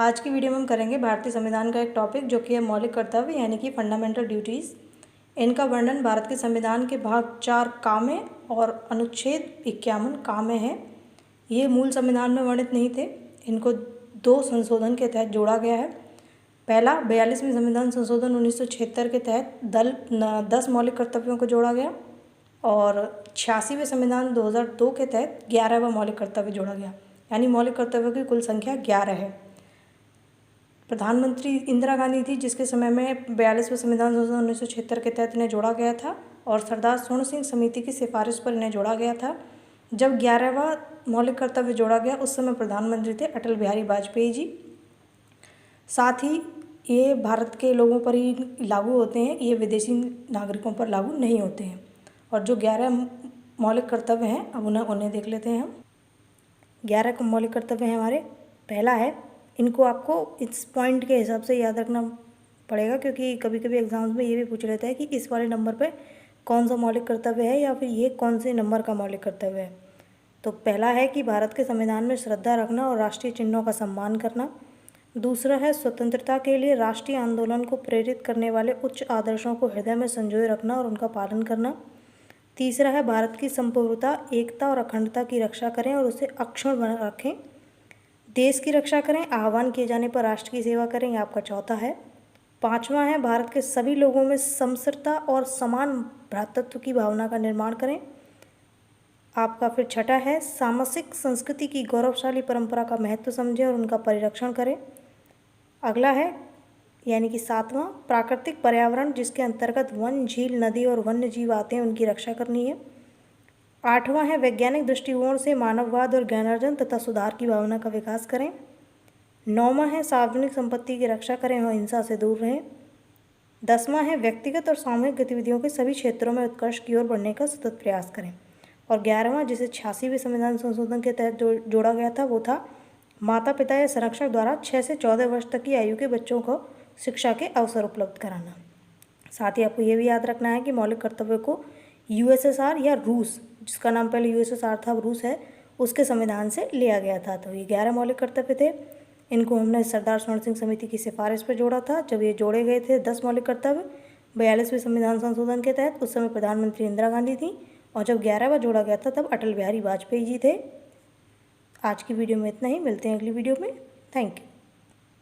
आज की वीडियो में हम करेंगे भारतीय संविधान का एक टॉपिक जो कि है मौलिक कर्तव्य यानी कि फंडामेंटल ड्यूटीज़। इनका वर्णन भारत के संविधान के भाग 4 का में और अनुच्छेद 51 का में है। ये मूल संविधान में वर्णित नहीं थे, इनको 2 संशोधन के तहत जोड़ा गया है। पहला 42वें संविधान संशोधन 1976 के तहत 10 मौलिक कर्तव्यों को जोड़ा गया और 86वें संविधान 2002 के तहत 11वां मौलिक कर्तव्य जोड़ा गया, यानी मौलिक कर्तव्यों की कुल संख्या 11 है। प्रधानमंत्री इंदिरा गांधी थी जिसके समय में 42वें संविधान संशोधन 1976 के तहत इन्हें जोड़ा गया था और सरदार स्वर्ण सिंह समिति की सिफारिश पर इन्हें जोड़ा गया था। जब 11वां मौलिक कर्तव्य जोड़ा गया उस समय प्रधानमंत्री थे अटल बिहारी वाजपेयी जी। साथ ही ये भारत के लोगों पर ही लागू होते हैं, ये विदेशी नागरिकों पर लागू नहीं होते हैं। और जो 11 मौलिक कर्तव्य हैं अब उन्हें देख लेते हैं हम। 11 मौलिक कर्तव्य हैं हमारे। पहला है, इनको आपको इस पॉइंट के हिसाब से याद रखना पड़ेगा क्योंकि कभी कभी एग्जाम्स में ये भी पूछ लेता है कि इस वाले नंबर पे कौन सा मौलिक कर्तव्य है या फिर ये कौन से नंबर का मौलिक कर्तव्य है। तो पहला है कि भारत के संविधान में श्रद्धा रखना और राष्ट्रीय चिन्हों का सम्मान करना। दूसरा है स्वतंत्रता के लिए राष्ट्रीय आंदोलन को प्रेरित करने वाले उच्च आदर्शों को हृदय में संजोए रखना और उनका पालन करना। तीसरा है भारत की संप्रभुता, एकता और अखंडता की रक्षा करें और उसे अक्षुण्ण बना रखें। देश की रक्षा करें, आह्वान किए जाने पर राष्ट्र की सेवा करें, यह आपका चौथा है। पांचवा है भारत के सभी लोगों में समरसता और समान भ्रातृत्व की भावना का निर्माण करें, आपका फिर छठा है सामासिक संस्कृति की गौरवशाली परंपरा का महत्व समझें और उनका परिरक्षण करें। अगला है यानी कि सातवां प्राकृतिक पर्यावरण जिसके अंतर्गत वन, झील, नदी और वन्य जीव आते हैं उनकी रक्षा करनी है। आठवां है वैज्ञानिक दृष्टिकोण से मानववाद और ज्ञानार्जन तथा सुधार की भावना का विकास करें। नौवां है सार्वजनिक संपत्ति की रक्षा करें और हिंसा से दूर रहें। 10वां है व्यक्तिगत और सामूहिक गतिविधियों के सभी क्षेत्रों में उत्कर्ष की ओर बढ़ने का सतत प्रयास करें। और 11वां जिसे 86वें संविधान संशोधन के तहत जोड़ा गया था वो था माता पिता या संरक्षक द्वारा 6 से 14 वर्ष तक की आयु के बच्चों को शिक्षा के अवसर उपलब्ध कराना। साथ ही आपको ये भी याद रखना है कि मौलिक कर्तव्य को यूएसएसआर या रूस, जिसका नाम पहले यूएसएसआर था अब रूस है, उसके संविधान से लिया गया था। तो ये 11 मौलिक कर्तव्य थे। इनको हमने सरदार स्वर्ण सिंह समिति की सिफारिश पर जोड़ा था। जब ये जोड़े गए थे 10 मौलिक कर्तव्य 42वें संविधान संशोधन के तहत, उस समय प्रधानमंत्री इंदिरा गांधी थी और जब 11वां जोड़ा गया था तब अटल बिहारी वाजपेयी जी थे। आज की वीडियो में इतना ही, मिलते हैं अगली वीडियो में। Thank you.